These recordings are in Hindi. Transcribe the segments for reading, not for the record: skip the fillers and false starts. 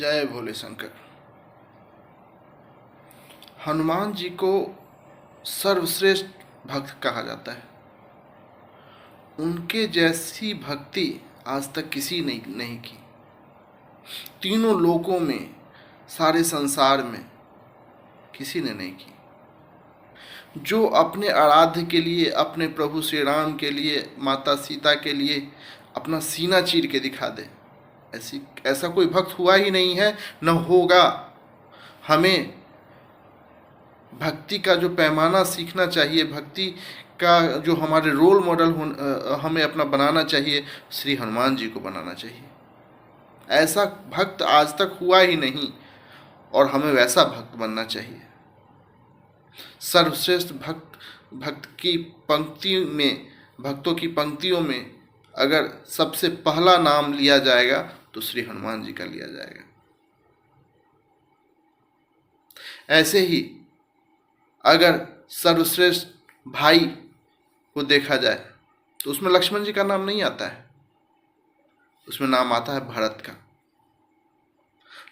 जय भोले शंकर। हनुमान जी को सर्वश्रेष्ठ भक्त कहा जाता है। उनके जैसी भक्ति आज तक किसी ने नहीं की। तीनों लोकों में, सारे संसार में किसी ने नहीं की। जो अपने आराध्य के लिए, अपने प्रभु श्री राम के लिए, माता सीता के लिए अपना सीना चीर के दिखा दे, ऐसा कोई भक्त हुआ ही नहीं है, न होगा। हमें भक्ति का जो पैमाना सीखना चाहिए, भक्ति का जो हमारे रोल मॉडल हमें अपना बनाना चाहिए, श्री हनुमान जी को बनाना चाहिए। ऐसा भक्त आज तक हुआ ही नहीं और हमें वैसा भक्त बनना चाहिए। सर्वश्रेष्ठ भक्त की पंक्ति में, भक्तों की पंक्तियों में अगर सबसे पहला नाम लिया जाएगा तो श्री हनुमान जी का लिया जाएगा। ऐसे ही अगर सर्वश्रेष्ठ भाई को देखा जाए तो उसमें लक्ष्मण जी का नाम नहीं आता है, उसमें नाम आता है भरत का।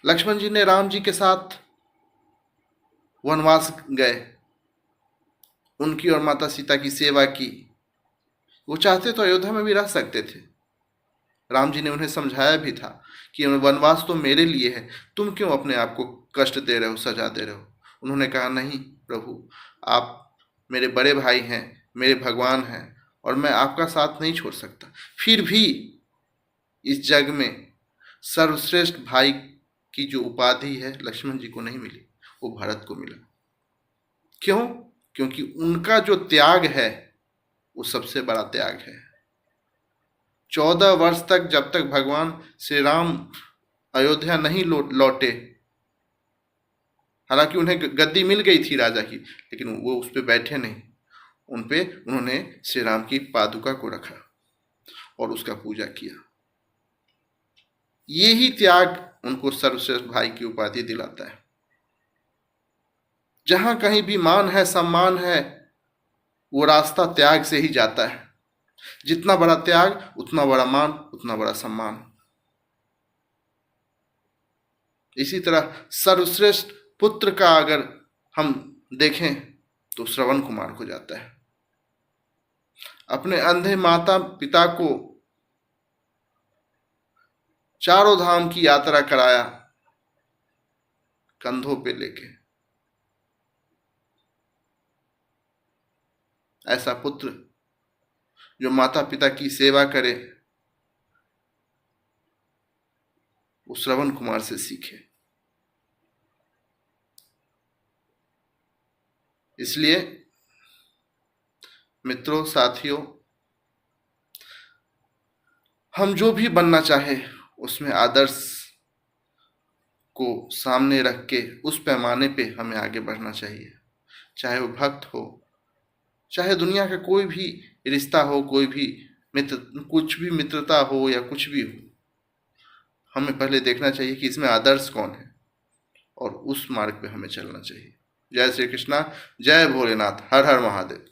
लक्ष्मण जी ने राम जी के साथ वनवास गए, उनकी और माता सीता की सेवा की। वो चाहते तो अयोध्या में भी रह सकते थे। राम जी ने उन्हें समझाया भी था कि वनवास तो मेरे लिए है, तुम क्यों अपने आप को कष्ट दे रहे हो, सजा दे रहे हो। उन्होंने कहा, नहीं प्रभु, आप मेरे बड़े भाई हैं, मेरे भगवान हैं और मैं आपका साथ नहीं छोड़ सकता। फिर भी इस जग में सर्वश्रेष्ठ भाई की जो उपाधि है लक्ष्मण जी को नहीं मिली, वो भरत को मिला। क्यों? क्योंकि उनका जो त्याग है वो सबसे बड़ा त्याग है। 14 वर्ष तक, जब तक भगवान श्री राम अयोध्या नहीं लौटे, हालांकि उन्हें गद्दी मिल गई थी राजा की, लेकिन वो उस पर बैठे नहीं। उन्होंने श्री राम की पादुका को रखा और उसका पूजा किया। यही त्याग उनको सर्वश्रेष्ठ भाई की उपाधि दिलाता है। जहां कहीं भी मान है, सम्मान है, वो रास्ता त्याग से ही जाता है। जितना बड़ा त्याग उतना बड़ा मान, उतना बड़ा सम्मान। इसी तरह सर्वश्रेष्ठ पुत्र का अगर हम देखें तो श्रवण कुमार को जाता है। अपने अंधे माता पिता को चारों धाम की यात्रा कराया कंधों पे लेके। ऐसा पुत्र जो माता पिता की सेवा करे, वो श्रवण कुमार से सीखे। इसलिए मित्रों, साथियों, हम जो भी बनना चाहे उसमें आदर्श को सामने रख के उस पैमाने पे हमें आगे बढ़ना चाहिए। चाहे वो भक्त हो, चाहे दुनिया का कोई भी रिश्ता हो, कोई भी मित्र, कुछ भी मित्रता हो या कुछ भी हो, हमें पहले देखना चाहिए कि इसमें आदर्श कौन है और उस मार्ग पे हमें चलना चाहिए। जय श्री कृष्णा, जय भोलेनाथ, हर हर महादेव।